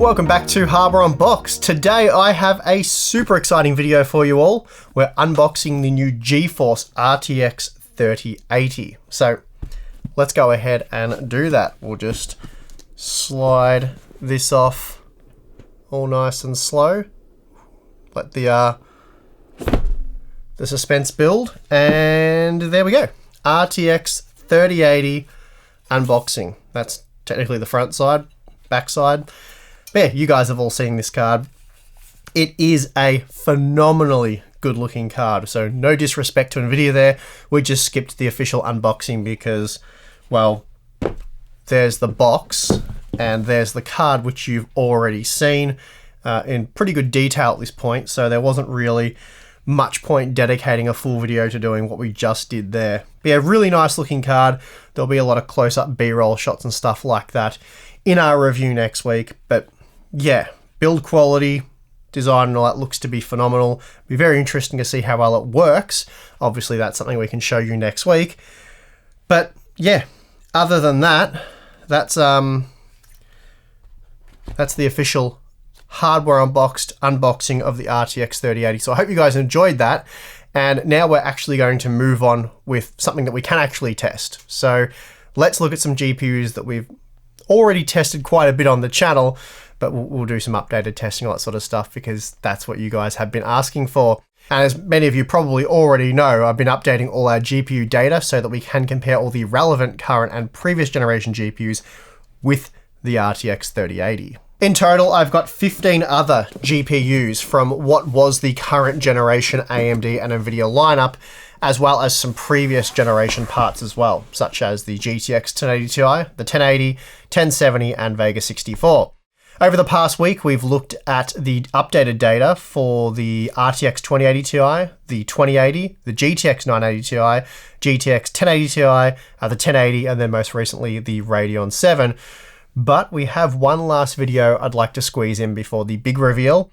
Welcome back to Hardware Unboxed. Today I have a super exciting video for you all. We're unboxing the new GeForce RTX 3080. So let's go ahead and do that. We'll just slide this off all nice and slow. Let the suspense build, and there we go. RTX 3080 unboxing. That's technically the front side, back side. But yeah, you guys have all seen this card. It is a phenomenally good looking card, so no disrespect to Nvidia there. We just skipped the official unboxing because, well, there's the box and there's the card, which you've already seen in pretty good detail at this point, so there wasn't really much point dedicating a full video to doing what we just did there. But yeah, really nice looking card. There'll be a lot of close-up B-roll shots and stuff like that in our review next week. But yeah, build quality, design and all that looks to be phenomenal. It'll be very interesting to see how well it works. Obviously that's something we can show you next week. But yeah, other than that, that's the official Hardware Unboxed unboxing of the RTX 3080. So I hope you guys enjoyed that. And now we're actually going to move on with something that we can actually test. So let's look at some GPUs that we've already tested quite a bit on the channel, but we'll do some updated testing, all that sort of stuff, because that's what you guys have been asking for. And as many of you probably already know, I've been updating all our GPU data so that we can compare all the relevant current and previous generation GPUs with the RTX 3080. In total, I've got 15 other GPUs from what was the current generation AMD and Nvidia lineup, as well as some previous generation parts as well, such as the GTX 1080 Ti, the 1080, 1070, and Vega 64. Over the past week, we've looked at the updated data for the RTX 2080 Ti, the 2080, the GTX 980 Ti, GTX 1080 Ti, the 1080, and then most recently the Radeon 7. But we have one last video I'd like to squeeze in before the big reveal,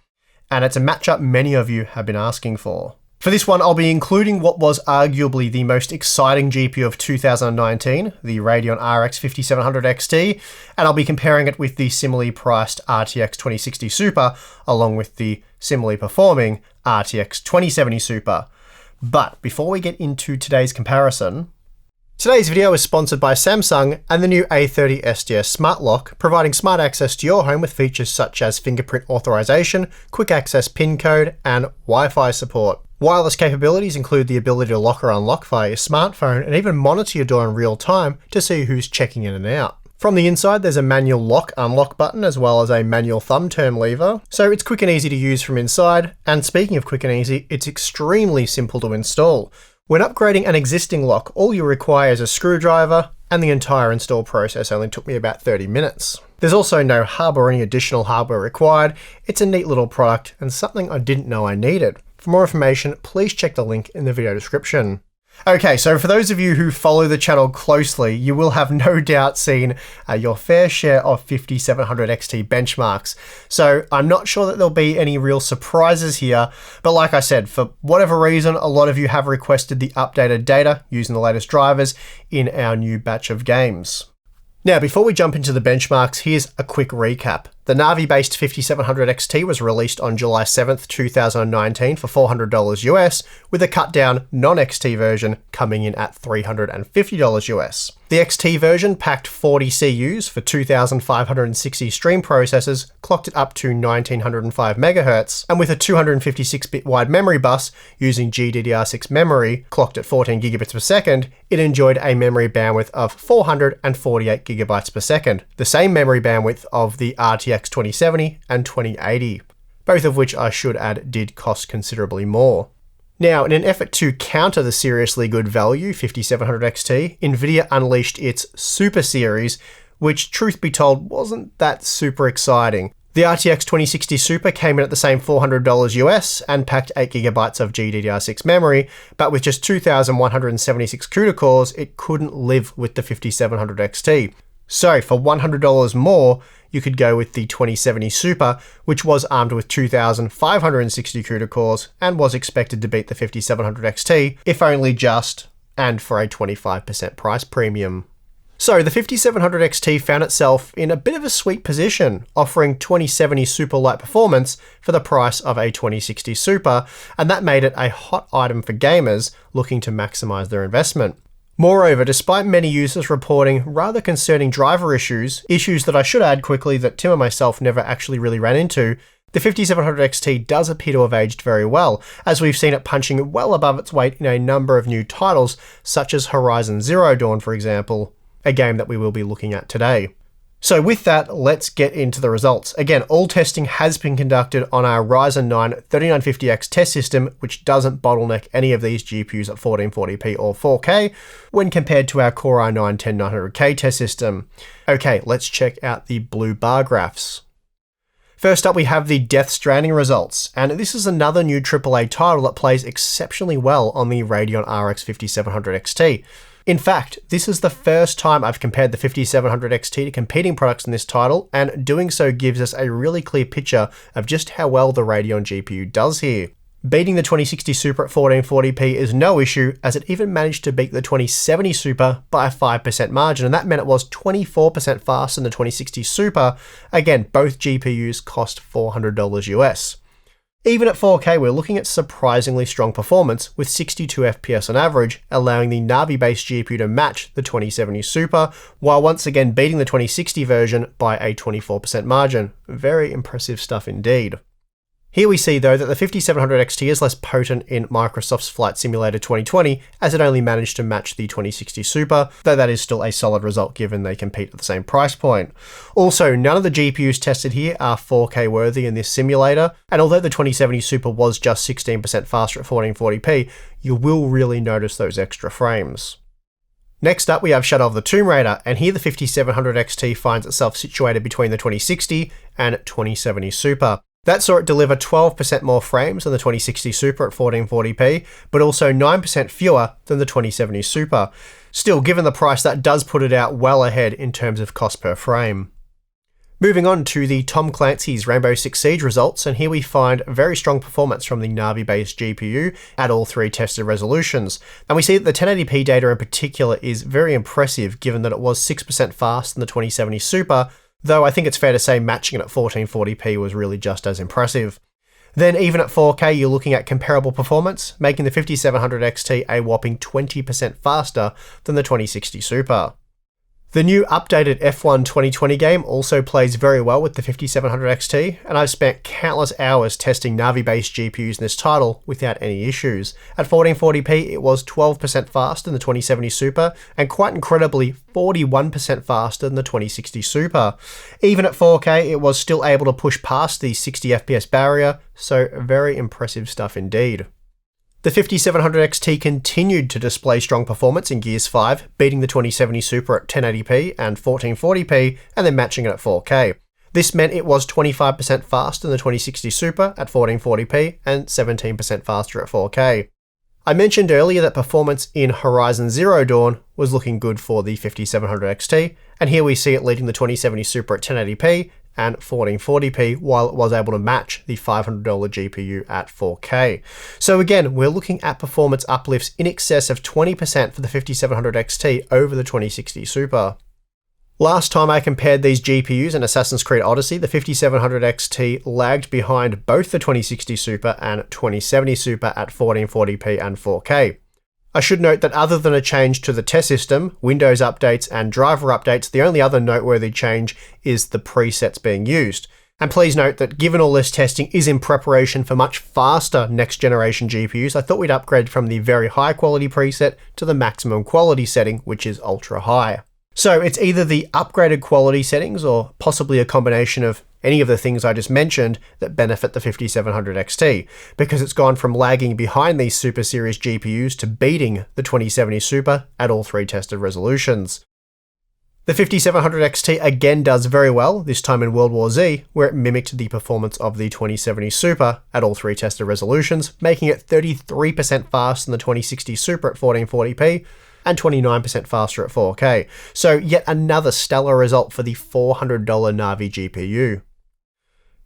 and it's a matchup many of you have been asking for. For this one, I'll be including what was arguably the most exciting GPU of 2019, the Radeon RX 5700 XT, and I'll be comparing it with the similarly priced RTX 2060 Super, along with the similarly performing RTX 2070 Super. But before we get into today's comparison, today's video is sponsored by Samsung and the new A30 SDS Smart Lock, providing smart access to your home with features such as fingerprint authorization, quick access PIN code, and Wi-Fi support. Wireless capabilities include the ability to lock or unlock via your smartphone and even monitor your door in real time to see who's checking in and out. From the inside, there's a manual lock-unlock button as well as a manual thumb turn lever, so it's quick and easy to use from inside. And speaking of quick and easy, it's extremely simple to install. When upgrading an existing lock, all you require is a screwdriver, and the entire install process only took me about 30 minutes. There's also no hub or any additional hardware required. It's a neat little product and something I didn't know I needed. For more information, please check the link in the video description. Okay, so for those of you who follow the channel closely, you will have no doubt seen your fair share of 5700 XT benchmarks. So I'm not sure that there'll be any real surprises here, but like I said, for whatever reason, a lot of you have requested the updated data using the latest drivers in our new batch of games. Now, before we jump into the benchmarks, here's a quick recap. The Navi-based 5700 XT was released on July 7th, 2019 for $400 US, with a cut-down non-XT version coming in at $350 US. The XT version packed 40 CUs for 2,560 stream processors, clocked it up to 1905 MHz, and with a 256-bit wide memory bus using GDDR6 memory, clocked at 14 gigabits per second, it enjoyed a memory bandwidth of 448 gigabytes per second, the same memory bandwidth of the RTX 2070 and 2080, both of which I should add did cost considerably more. Now, in an effort to counter the seriously good value 5700 XT, Nvidia unleashed its Super Series, which truth be told wasn't that super exciting. The RTX 2060 Super came in at the same $400 US and packed 8GB of GDDR6 memory, but with just 2,176 CUDA cores, it couldn't live with the 5700 XT. So for $100 more, you could go with the 2070 Super, which was armed with 2,560 CUDA cores and was expected to beat the 5700 XT, if only just, and for a 25% price premium. So the 5700 XT found itself in a bit of a sweet position, offering 2070 super light performance for the price of a 2060 Super, and that made it a hot item for gamers looking to maximize their investment. Moreover, despite many users reporting rather concerning driver issues that I should add quickly that Tim and myself never actually really ran into, the 5700 XT does appear to have aged very well, as we've seen it punching well above its weight in a number of new titles, such as Horizon Zero Dawn, for example, a game that we will be looking at today. So with that, let's get into the results. Again, all testing has been conducted on our Ryzen 9 3950X test system, which doesn't bottleneck any of these GPUs at 1440p or 4K when compared to our Core i9 10900K test system. Okay, let's check out the blue bar graphs. First up, we have the Death Stranding results, and this is another new AAA title that plays exceptionally well on the Radeon RX 5700 XT. In fact, this is the first time I've compared the 5700 XT to competing products in this title, and doing so gives us a really clear picture of just how well the Radeon GPU does here. Beating the 2060 Super at 1440p is no issue, as it even managed to beat the 2070 Super by a 5% margin, and that meant it was 24% faster than the 2060 Super. Again, both GPUs cost $400 US. Even at 4K, we're looking at surprisingly strong performance with 62 FPS on average, allowing the Navi-based GPU to match the 2070 Super, while once again beating the 2060 version by a 24% margin. Very impressive stuff indeed. Here we see though that the 5700 XT is less potent in Microsoft's Flight Simulator 2020, as it only managed to match the 2060 Super, though that is still a solid result given they compete at the same price point. Also, none of the GPUs tested here are 4K worthy in this simulator, and although the 2070 Super was just 16% faster at 1440p, you will really notice those extra frames. Next up, we have Shadow of the Tomb Raider, and here the 5700 XT finds itself situated between the 2060 and 2070 Super. That saw it deliver 12% more frames than the 2060 Super at 1440p, but also 9% fewer than the 2070 Super. Still, given the price, that does put it out well ahead in terms of cost per frame. Moving on to the Tom Clancy's Rainbow Six Siege results, and here we find very strong performance from the Navi-based GPU at all three tested resolutions. And we see that the 1080p data in particular is very impressive, given that it was 6% faster than the 2070 Super, though I think it's fair to say matching it at 1440p was really just as impressive. Then even at 4K, you're looking at comparable performance, making the 5700 XT a whopping 20% faster than the 2060 Super. The new updated F1 2020 game also plays very well with the 5700 XT, and I've spent countless hours testing Navi-based GPUs in this title without any issues. At 1440p, it was 12% faster than the 2070 Super, and quite incredibly, 41% faster than the 2060 Super. Even at 4K, it was still able to push past the 60 FPS barrier, so very impressive stuff indeed. The 5700 XT continued to display strong performance in Gears 5, beating the 2070 Super at 1080p and 1440p, and then matching it at 4K. This meant it was 25% faster than the 2060 Super at 1440p and 17% faster at 4K. I mentioned earlier that performance in Horizon Zero Dawn was looking good for the 5700 XT, and here we see it leading the 2070 Super at 1080p and 1440p, while it was able to match the $500 GPU at 4K. So again, we're looking at performance uplifts in excess of 20% for the 5700 XT over the 2060 Super. Last time I compared these GPUs in Assassin's Creed Odyssey, the 5700 XT lagged behind both the 2060 Super and 2070 Super at 1440p and 4K. I should note that other than a change to the test system, Windows updates and driver updates, the only other noteworthy change is the presets being used. And please note that given all this testing is in preparation for much faster next generation GPUs, I thought we'd upgrade from the very high quality preset to the maximum quality setting, which is ultra high. So it's either the upgraded quality settings or possibly a combination of any of the things I just mentioned that benefit the 5700 XT, because it's gone from lagging behind these Super Series GPUs to beating the 2070 Super at all three tested resolutions. The 5700 XT again does very well, this time in World War Z, where it mimicked the performance of the 2070 Super at all three tested resolutions, making it 33% faster than the 2060 Super at 1440p, and 29% faster at 4K. So yet another stellar result for the $400 Navi GPU.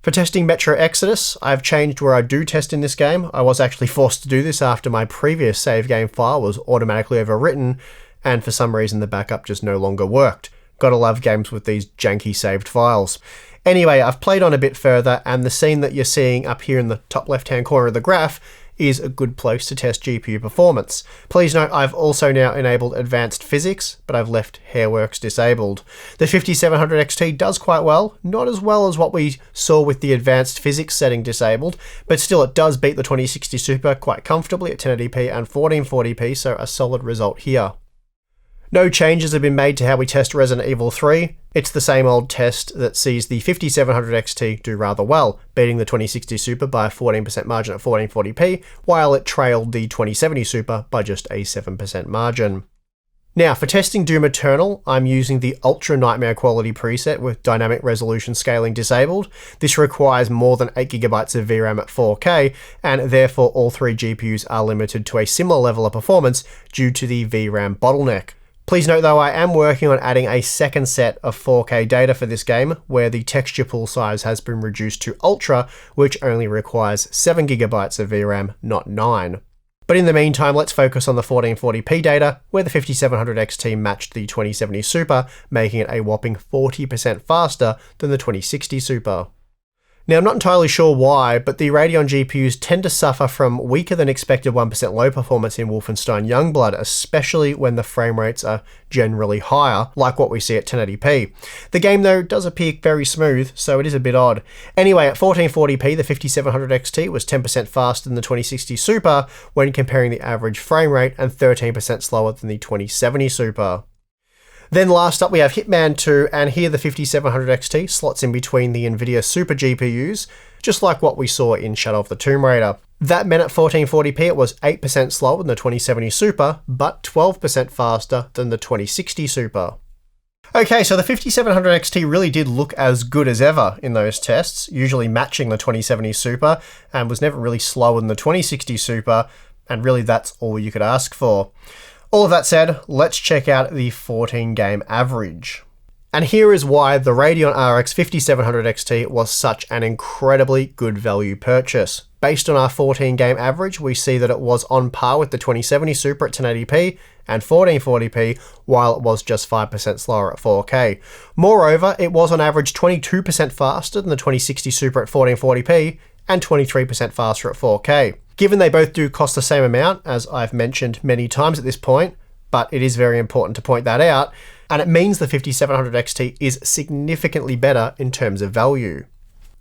For testing Metro Exodus, I've changed where I do test in this game. I was actually forced to do this after my previous save game file was automatically overwritten, and for some reason the backup just no longer worked. Gotta love games with these janky saved files. Anyway, I've played on a bit further, and the scene that you're seeing up here in the top left-hand corner of the graph is a good place to test GPU performance. Please note I've also now enabled advanced physics, but I've left Hairworks disabled. The 5700 XT does quite well, not as well as what we saw with the advanced physics setting disabled, but still it does beat the 2060 Super quite comfortably at 1080p and 1440p, so a solid result here. No changes have been made to how we test Resident Evil 3. It's the same old test that sees the 5700 XT do rather well, beating the 2060 Super by a 14% margin at 1440p, while it trailed the 2070 Super by just a 7% margin. Now, for testing Doom Eternal, I'm using the Ultra Nightmare quality preset with dynamic resolution scaling disabled. This requires more than 8GB of VRAM at 4K, and therefore all three GPUs are limited to a similar level of performance due to the VRAM bottleneck. Please note though, I am working on adding a second set of 4K data for this game, where the texture pool size has been reduced to Ultra, which only requires 7GB of VRAM, not 9. But in the meantime, let's focus on the 1440p data, where the 5700 XT matched the 2070 Super, making it a whopping 40% faster than the 2060 Super. Now, I'm not entirely sure why, but the Radeon GPUs tend to suffer from weaker than expected 1% low performance in Wolfenstein Youngblood, especially when the frame rates are generally higher, like what we see at 1080p. The game, though, does appear very smooth, so it is a bit odd. Anyway, at 1440p, the 5700 XT was 10% faster than the 2060 Super when comparing the average frame rate, and 13% slower than the 2070 Super. Then last up we have Hitman 2, and here the 5700 XT slots in between the Nvidia Super GPUs, just like what we saw in Shadow of the Tomb Raider. That meant at 1440p it was 8% slower than the 2070 Super, but 12% faster than the 2060 Super. Okay, so the 5700 XT really did look as good as ever in those tests, usually matching the 2070 Super, and was never really slower than the 2060 Super, and really that's all you could ask for. All of that said, let's check out the 14 game average. And here is why the Radeon RX 5700 XT was such an incredibly good value purchase. Based on our 14 game average, we see that it was on par with the 2070 Super at 1080p and 1440p, while it was just 5% slower at 4K. Moreover, it was on average 22% faster than the 2060 Super at 1440p and 23% faster at 4K. Given they both do cost the same amount, as I've mentioned many times at this point, but it is very important to point that out, and it means the 5700 XT is significantly better in terms of value.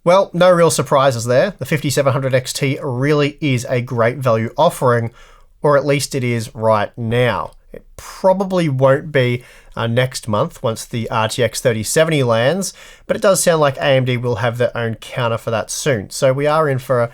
Well, no real surprises there. The 5700 XT really is a great value offering, or at least it is right now. It probably won't be next month once the RTX 3070 lands, but it does sound like AMD will have their own counter for that soon. So we are in for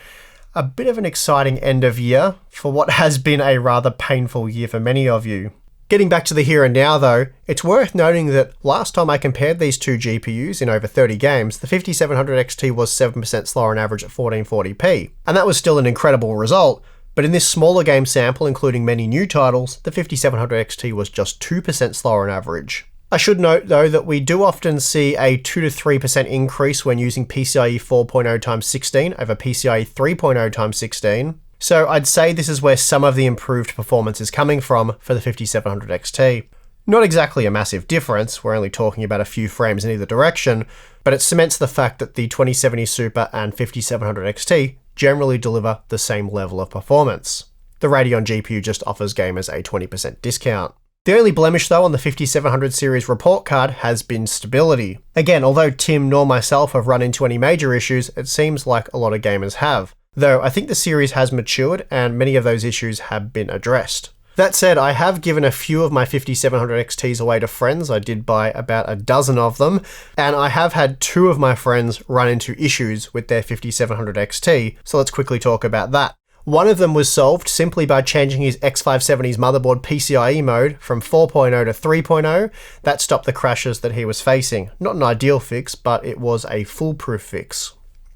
a bit of an exciting end of year for what has been a rather painful year for many of you. Getting back to the here and now though, it's worth noting that last time I compared these two GPUs in over 30 games, the 5700 XT was 7% slower on average at 1440p, and that was still an incredible result. But in this smaller game sample, including many new titles, the 5700 XT was just 2% slower on average. I should note though that we do often see a 2 to 3% increase when using PCIe 4.0x16 over PCIe 3.0x16. So I'd say this is where some of the improved performance is coming from for the 5700 XT. Not exactly a massive difference, we're only talking about a few frames in either direction, but it cements the fact that the 2070 Super and 5700 XT generally deliver the same level of performance. The Radeon GPU just offers gamers a 20% discount. The only blemish though on the 5700 series report card has been stability. Again, although Tim nor myself have run into any major issues, it seems like a lot of gamers have. Though I think the series has matured and many of those issues have been addressed. That said, I have given a few of my 5700 XTs away to friends. I did buy about a dozen of them, and I have had 2 of my friends run into issues with their 5700 XT, so let's quickly talk about that. One of them was solved simply by changing his X570's motherboard PCIe mode from 4.0 to 3.0. That stopped the crashes that he was facing. Not an ideal fix, but it was a foolproof fix.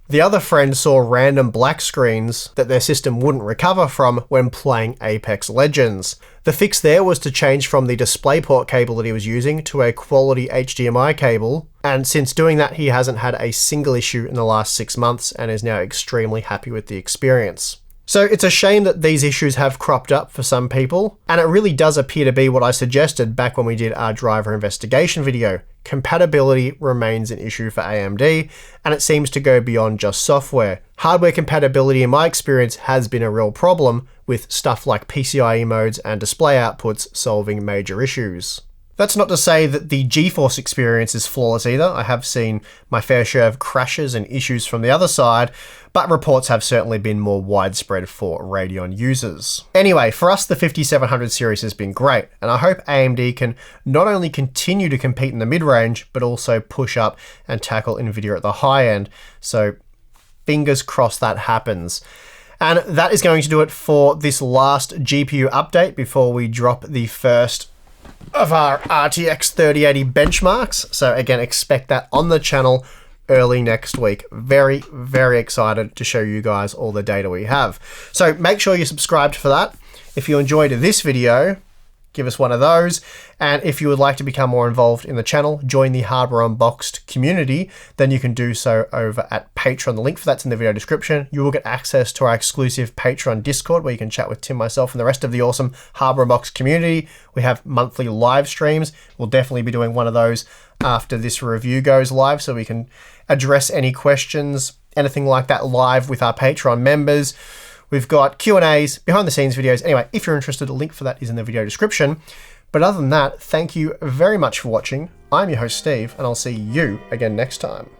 The other friend saw random black screens that their system wouldn't recover from when playing Apex Legends. The fix there was to change from the DisplayPort cable that he was using to a quality HDMI cable, and since doing that he hasn't had a single issue in the last 6 months and is now extremely happy with the experience. So it's a shame that these issues have cropped up for some people, and it really does appear to be what I suggested back when we did our driver investigation video. Compatibility remains an issue for AMD, and it seems to go beyond just software. Hardware compatibility, in my experience, has been a real problem, with stuff like PCIe modes and display outputs solving major issues. That's not to say that the GeForce experience is flawless either. I have seen my fair share of crashes and issues from the other side, but reports have certainly been more widespread for Radeon users. Anyway, for us, the 5700 series has been great, and I hope AMD can not only continue to compete in the mid-range, but also push up and tackle Nvidia at the high end. So fingers crossed that happens. And that is going to do it for this last GPU update before we drop the first of our RTX 3080 benchmarks. So again, expect that on the channel early next week. Very, very excited to show you guys all the data we have. So make sure you're subscribed for that. If you enjoyed this video, give us one of those. And if you would like to become more involved in the channel, join the Hardware Unboxed community, then you can do so over at Patreon. The link for that's in the video description. You will get access to our exclusive Patreon Discord where you can chat with Tim, myself, and the rest of the awesome Hardware Unboxed community. We have monthly live streams. We'll definitely be doing one of those after this review goes live, so we can address any questions, anything like that live with our Patreon members. We've got Q&As, behind the scenes videos. Anyway, if you're interested, a link for that is in the video description. But other than that, thank you very much for watching. I'm your host, Steve, and I'll see you again next time.